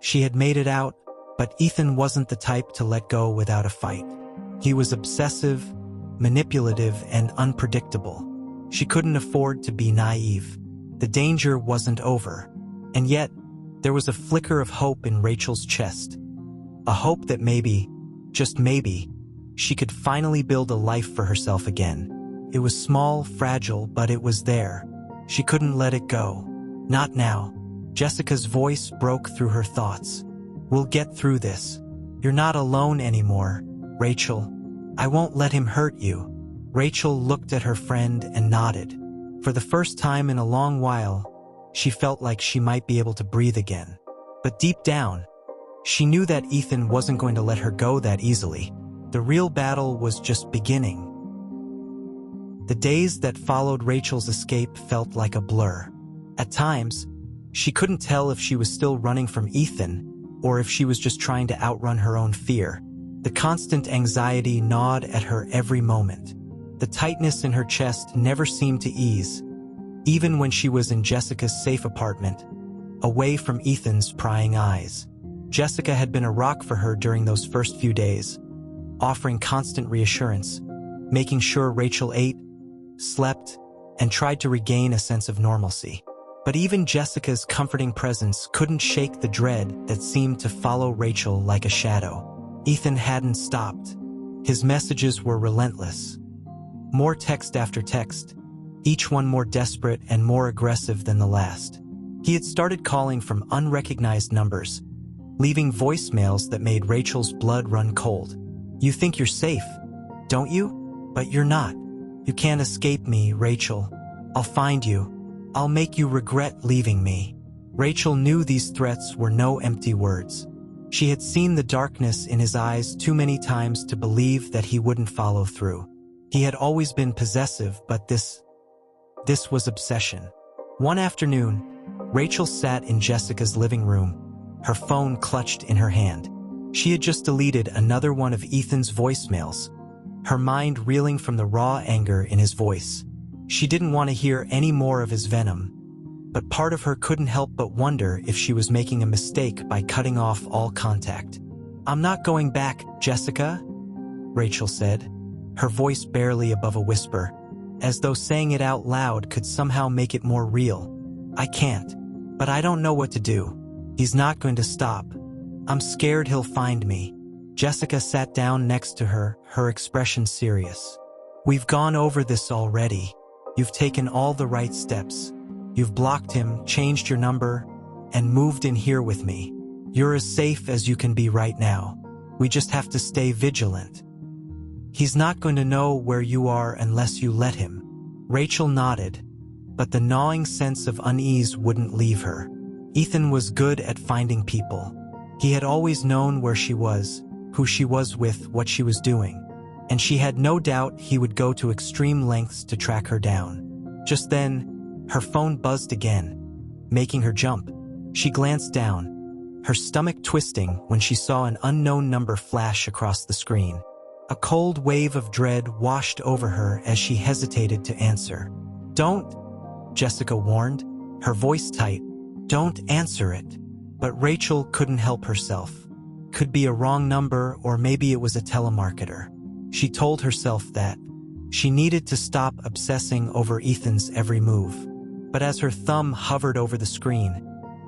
She had made it out, but Ethan wasn't the type to let go without a fight. He was obsessive, manipulative, and unpredictable. She couldn't afford to be naive. The danger wasn't over. And yet, there was a flicker of hope in Rachel's chest. A hope that maybe, just maybe, she could finally build a life for herself again. It was small, fragile, but it was there. She couldn't let it go. Not now. Jessica's voice broke through her thoughts. "We'll get through this. You're not alone anymore, Rachel. I won't let him hurt you." Rachel looked at her friend and nodded. For the first time in a long while, she felt like she might be able to breathe again. But deep down, she knew that Ethan wasn't going to let her go that easily. The real battle was just beginning. The days that followed Rachel's escape felt like a blur. At times, she couldn't tell if she was still running from Ethan or if she was just trying to outrun her own fear. The constant anxiety gnawed at her every moment. The tightness in her chest never seemed to ease, even when she was in Jessica's safe apartment, away from Ethan's prying eyes. Jessica had been a rock for her during those first few days, offering constant reassurance, making sure Rachel ate, slept, and tried to regain a sense of normalcy. But even Jessica's comforting presence couldn't shake the dread that seemed to follow Rachel like a shadow. Ethan hadn't stopped. His messages were relentless. More text after text, each one more desperate and more aggressive than the last. He had started calling from unrecognized numbers, leaving voicemails that made Rachel's blood run cold. "You think you're safe, don't you? But you're not. You can't escape me, Rachel. I'll find you. I'll make you regret leaving me." Rachel knew these threats were no empty words. She had seen the darkness in his eyes too many times to believe that he wouldn't follow through. He had always been possessive, but this was obsession. One afternoon, Rachel sat in Jessica's living room, her phone clutched in her hand. She had just deleted another one of Ethan's voicemails, her mind reeling from the raw anger in his voice. She didn't want to hear any more of his venom, but part of her couldn't help but wonder if she was making a mistake by cutting off all contact. "I'm not going back, Jessica," Rachel said, her voice barely above a whisper, as though saying it out loud could somehow make it more real. "I can't. But I don't know what to do. He's not going to stop. I'm scared he'll find me." Jessica sat down next to her, her expression serious. "We've gone over this already. You've taken all the right steps. You've blocked him, changed your number, and moved in here with me. You're as safe as you can be right now. We just have to stay vigilant. He's not going to know where you are unless you let him." Rachel nodded, but the gnawing sense of unease wouldn't leave her. Ethan was good at finding people. He had always known where she was, who she was with, what she was doing, and she had no doubt he would go to extreme lengths to track her down. Just then, her phone buzzed again, making her jump. She glanced down, her stomach twisting when she saw an unknown number flash across the screen. A cold wave of dread washed over her as she hesitated to answer. "Don't," Jessica warned, her voice tight. "Don't answer it." But Rachel couldn't help herself. Could be a wrong number, or maybe it was a telemarketer. She told herself that. She needed to stop obsessing over Ethan's every move. But as her thumb hovered over the screen,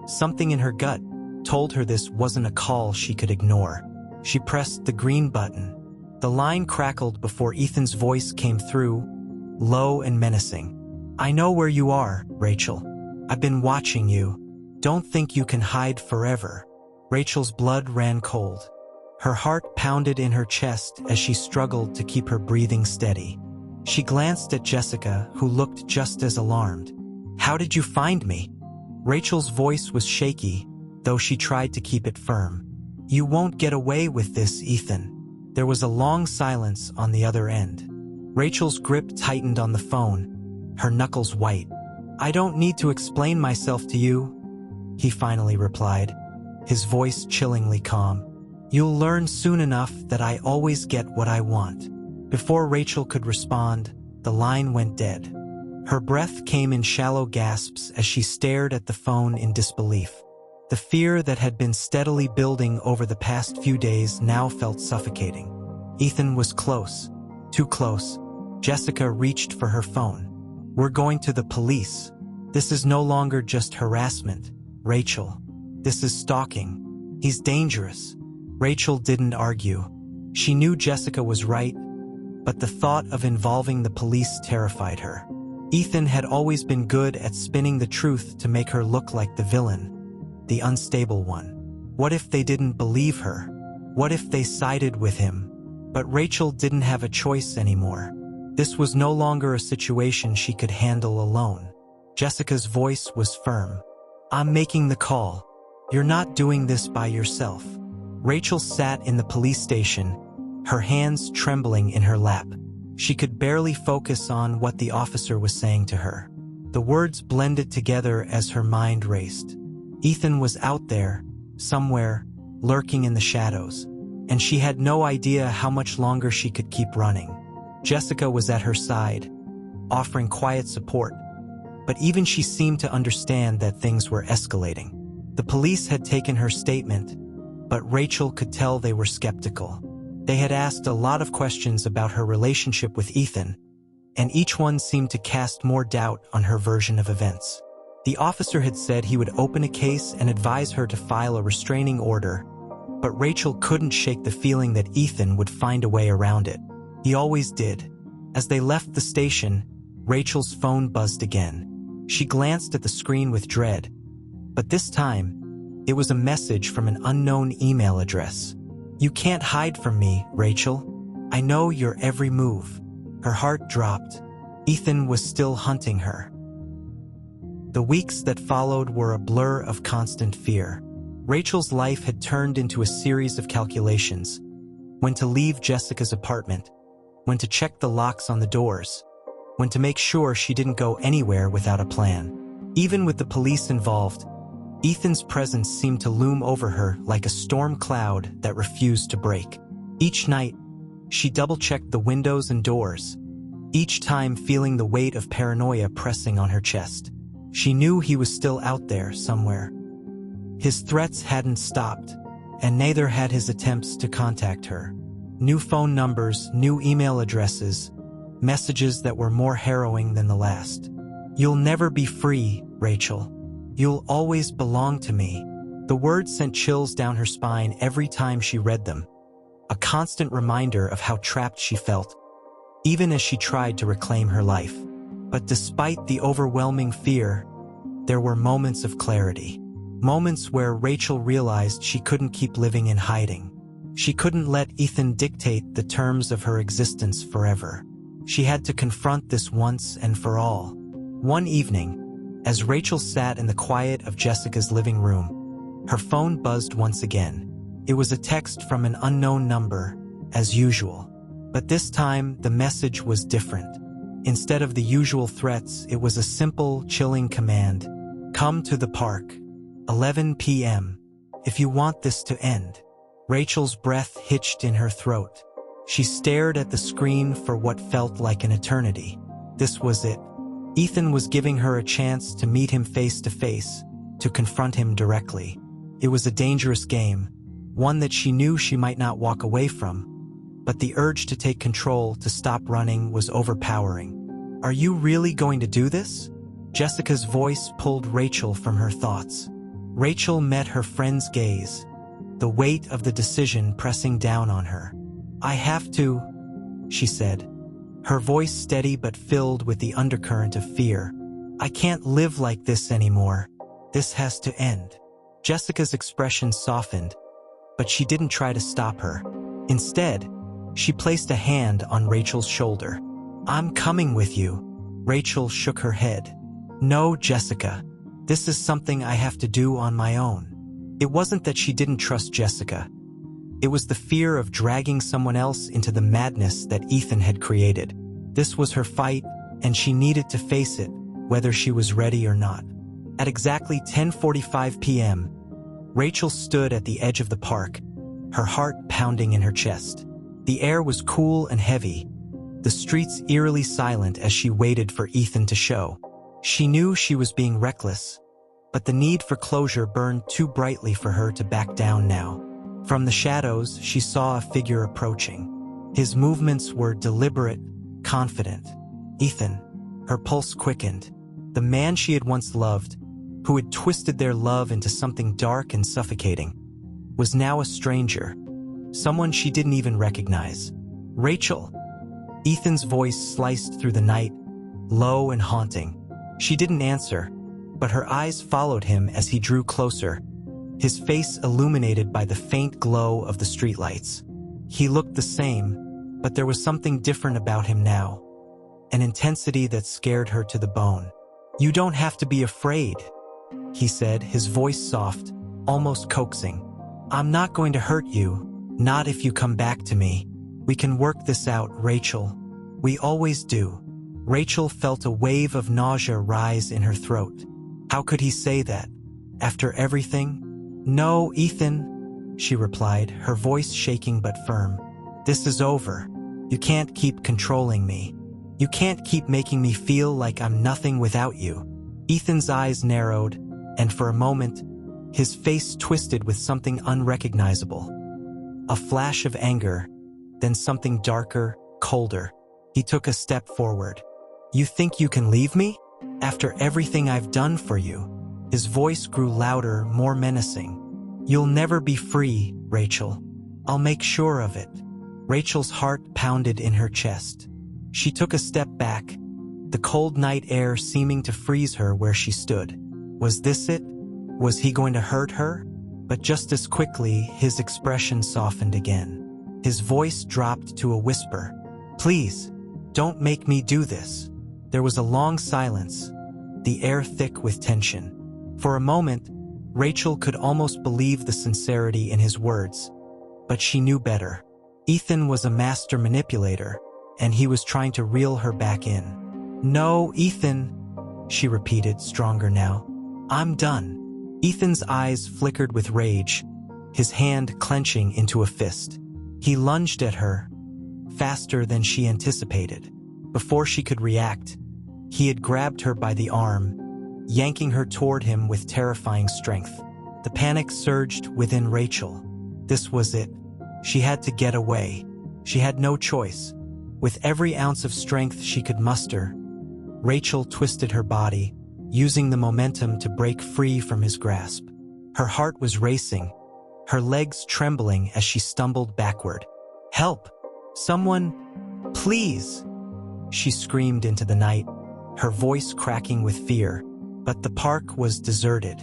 something in her gut told her this wasn't a call she could ignore. She pressed the green button. The line crackled before Ethan's voice came through, low and menacing. "I know where you are, Rachel. I've been watching you. Don't think you can hide forever." Rachel's blood ran cold. Her heart pounded in her chest as she struggled to keep her breathing steady. She glanced at Jessica, who looked just as alarmed. "How did you find me?" Rachel's voice was shaky, though she tried to keep it firm. "You won't get away with this, Ethan." There was a long silence on the other end. Rachel's grip tightened on the phone, her knuckles white. "I don't need to explain myself to you," he finally replied, his voice chillingly calm. "You'll learn soon enough that I always get what I want." Before Rachel could respond, the line went dead. Her breath came in shallow gasps as she stared at the phone in disbelief. The fear that had been steadily building over the past few days now felt suffocating. Ethan was close, too close. Jessica reached for her phone. "We're going to the police. This is no longer just harassment, Rachel. This is stalking. He's dangerous." Rachel didn't argue. She knew Jessica was right, but the thought of involving the police terrified her. Ethan had always been good at spinning the truth to make her look like the villain, the unstable one. What if they didn't believe her? What if they sided with him? But Rachel didn't have a choice anymore. This was no longer a situation she could handle alone. Jessica's voice was firm. "I'm making the call. You're not doing this by yourself." Rachel sat in the police station, her hands trembling in her lap. She could barely focus on what the officer was saying to her. The words blended together as her mind raced. Ethan was out there, somewhere, lurking in the shadows, and she had no idea how much longer she could keep running. Jessica was at her side, offering quiet support, but even she seemed to understand that things were escalating. The police had taken her statement, but Rachel could tell they were skeptical. They had asked a lot of questions about her relationship with Ethan, and each one seemed to cast more doubt on her version of events. The officer had said he would open a case and advise her to file a restraining order, but Rachel couldn't shake the feeling that Ethan would find a way around it. He always did. As they left the station, Rachel's phone buzzed again. She glanced at the screen with dread, but this time, it was a message from an unknown email address. "You can't hide from me, Rachel. I know your every move." Her heart dropped. Ethan was still hunting her. The weeks that followed were a blur of constant fear. Rachel's life had turned into a series of calculations. When to leave Jessica's apartment, when to check the locks on the doors, when to make sure she didn't go anywhere without a plan. Even with the police involved, Ethan's presence seemed to loom over her like a storm cloud that refused to break. Each night, she double-checked the windows and doors, each time feeling the weight of paranoia pressing on her chest. She knew he was still out there somewhere. His threats hadn't stopped, and neither had his attempts to contact her. New phone numbers, new email addresses, messages that were more harrowing than the last. "You'll never be free, Rachel. You'll always belong to me." The words sent chills down her spine every time she read them, a constant reminder of how trapped she felt, even as she tried to reclaim her life. But despite the overwhelming fear, there were moments of clarity. Moments where Rachel realized she couldn't keep living in hiding. She couldn't let Ethan dictate the terms of her existence forever. She had to confront this once and for all. One evening, as Rachel sat in the quiet of Jessica's living room, her phone buzzed once again. It was a text from an unknown number, as usual. But this time, the message was different. Instead of the usual threats, it was a simple, chilling command. "Come to the park. 11 p.m. if you want this to end." Rachel's breath hitched in her throat. She stared at the screen for what felt like an eternity. This was it. Ethan was giving her a chance to meet him face to face, to confront him directly. It was a dangerous game, one that she knew she might not walk away from, but the urge to take control, to stop running, was overpowering. "Are you really going to do this?" Jessica's voice pulled Rachel from her thoughts. Rachel met her friend's gaze, the weight of the decision pressing down on her. "I have to," she said, her voice steady but filled with the undercurrent of fear. "I can't live like this anymore. This has to end." Jessica's expression softened, but she didn't try to stop her. Instead, she placed a hand on Rachel's shoulder. "I'm coming with you." Rachel shook her head. "No, Jessica. This is something I have to do on my own." It wasn't that she didn't trust Jessica. It was the fear of dragging someone else into the madness that Ethan had created. This was her fight, and she needed to face it, whether she was ready or not. At exactly 10:45 p.m., Rachel stood at the edge of the park, her heart pounding in her chest. The air was cool and heavy, the streets eerily silent as she waited for Ethan to show. She knew she was being reckless, but the need for closure burned too brightly for her to back down now. From the shadows, she saw a figure approaching. His movements were deliberate, confident. Ethan, her pulse quickened. The man she had once loved, who had twisted their love into something dark and suffocating, was now a stranger, someone she didn't even recognize. "Rachel." Ethan's voice sliced through the night, low and haunting. She didn't answer, but her eyes followed him as he drew closer, his face illuminated by the faint glow of the streetlights. He looked the same, but there was something different about him now, an intensity that scared her to the bone. "You don't have to be afraid," he said, his voice soft, almost coaxing. "I'm not going to hurt you, not if you come back to me. We can work this out, Rachel. We always do." Rachel felt a wave of nausea rise in her throat. How could he say that? After everything? "No, Ethan," she replied, her voice shaking but firm. "This is over. You can't keep controlling me. You can't keep making me feel like I'm nothing without you." Ethan's eyes narrowed, and for a moment, his face twisted with something unrecognizable. A flash of anger, then something darker, colder. He took a step forward. "You think you can leave me? After everything I've done for you?" His voice grew louder, more menacing. "You'll never be free, Rachel. I'll make sure of it." Rachel's heart pounded in her chest. She took a step back, the cold night air seeming to freeze her where she stood. Was this it? Was he going to hurt her? But just as quickly, his expression softened again. His voice dropped to a whisper. "Please, don't make me do this." There was a long silence, the air thick with tension. For a moment, Rachel could almost believe the sincerity in his words, but she knew better. Ethan was a master manipulator, and he was trying to reel her back in. "No, Ethan," she repeated, stronger now. "I'm done." Ethan's eyes flickered with rage, his hand clenching into a fist. He lunged at her, faster than she anticipated. Before she could react, he had grabbed her by the arm, yanking her toward him with terrifying strength. The panic surged within Rachel. This was it. She had to get away. She had no choice. With every ounce of strength she could muster, Rachel twisted her body, using the momentum to break free from his grasp. Her heart was racing, her legs trembling as she stumbled backward. "Help! Someone! Please!" She screamed into the night, her voice cracking with fear. But the park was deserted.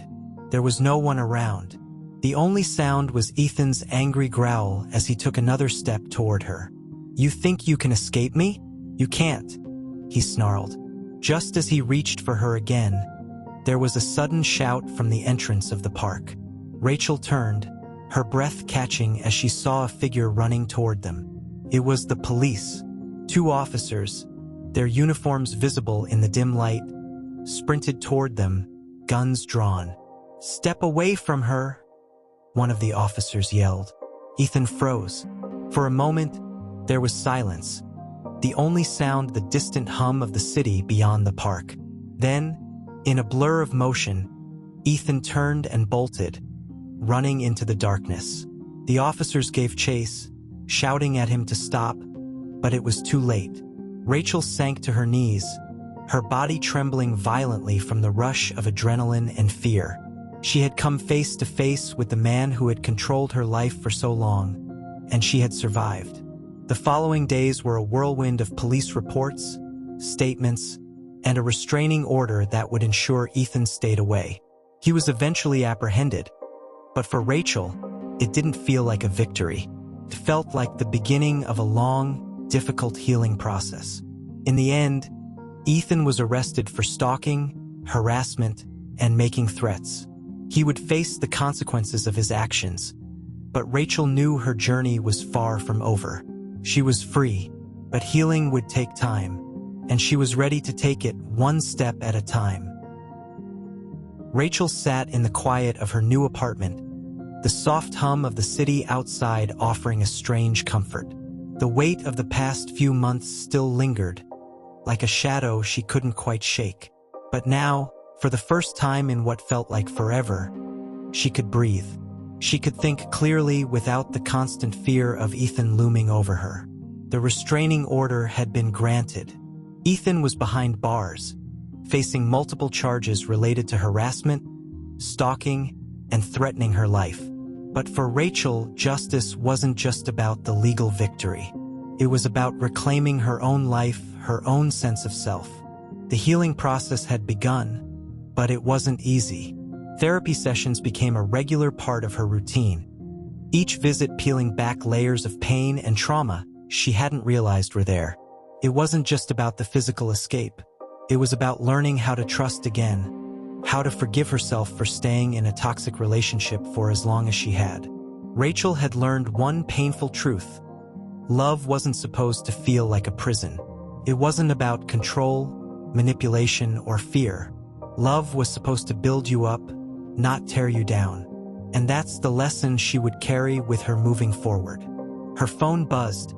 There was no one around. The only sound was Ethan's angry growl as he took another step toward her. "You think you can escape me? You can't," he snarled. Just as he reached for her again, there was a sudden shout from the entrance of the park. Rachel turned, her breath catching as she saw a figure running toward them. It was the police. 2 officers, their uniforms visible in the dim light, sprinted toward them, guns drawn. "Step away from her," one of the officers yelled. Ethan froze. For a moment, there was silence, the only sound the distant hum of the city beyond the park. Then, in a blur of motion, Ethan turned and bolted, running into the darkness. The officers gave chase, shouting at him to stop, but it was too late. Rachel sank to her knees, her body trembling violently from the rush of adrenaline and fear. She had come face to face with the man who had controlled her life for so long, and she had survived. The following days were a whirlwind of police reports, statements, and a restraining order that would ensure Ethan stayed away. He was eventually apprehended, but for Rachel, it didn't feel like a victory. It felt like the beginning of a long, difficult healing process. In the end, Ethan was arrested for stalking, harassment, and making threats. He would face the consequences of his actions. But Rachel knew her journey was far from over. She was free, but healing would take time, and she was ready to take it one step at a time. Rachel sat in the quiet of her new apartment, the soft hum of the city outside offering a strange comfort. The weight of the past few months still lingered, like a shadow she couldn't quite shake. But now, for the first time in what felt like forever, she could breathe. She could think clearly without the constant fear of Ethan looming over her. The restraining order had been granted. Ethan was behind bars, facing multiple charges related to harassment, stalking, and threatening her life. But for Rachel, justice wasn't just about the legal victory. It was about reclaiming her own life, her own sense of self. The healing process had begun, but it wasn't easy. Therapy sessions became a regular part of her routine, each visit peeling back layers of pain and trauma she hadn't realized were there. It wasn't just about the physical escape. It was about learning how to trust again, how to forgive herself for staying in a toxic relationship for as long as she had. Rachel had learned one painful truth. Love wasn't supposed to feel like a prison. It wasn't about control, manipulation, or fear. Love was supposed to build you up, not tear you down. And that's the lesson she would carry with her moving forward. Her phone buzzed,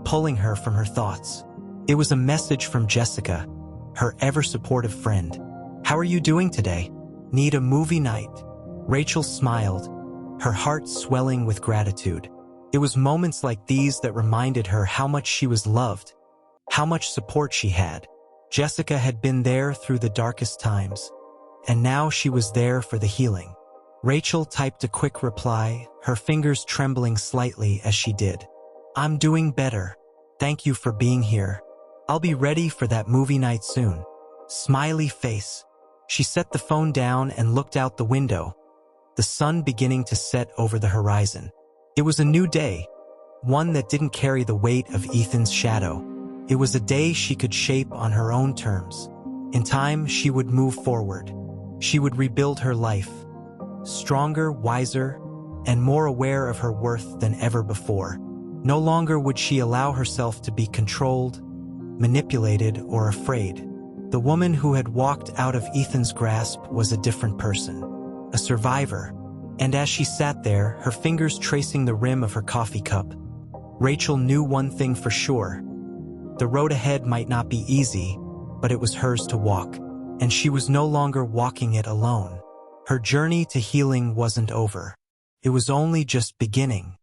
pulling her from her thoughts. It was a message from Jessica, her ever-supportive friend. "How are you doing today? Need a movie night?" Rachel smiled, her heart swelling with gratitude. It was moments like these that reminded her how much she was loved, how much support she had. Jessica had been there through the darkest times, and now she was there for the healing. Rachel typed a quick reply, her fingers trembling slightly as she did. "I'm doing better. Thank you for being here. I'll be ready for that movie night soon." Smiley face. She set the phone down and looked out the window, the sun beginning to set over the horizon. It was a new day, one that didn't carry the weight of Ethan's shadow. It was a day she could shape on her own terms. In time, she would move forward. She would rebuild her life, stronger, wiser, and more aware of her worth than ever before. No longer would she allow herself to be controlled, manipulated, or afraid. The woman who had walked out of Ethan's grasp was a different person, a survivor. And as she sat there, her fingers tracing the rim of her coffee cup, Rachel knew one thing for sure. The road ahead might not be easy, but it was hers to walk, and she was no longer walking it alone. Her journey to healing wasn't over. It was only just beginning.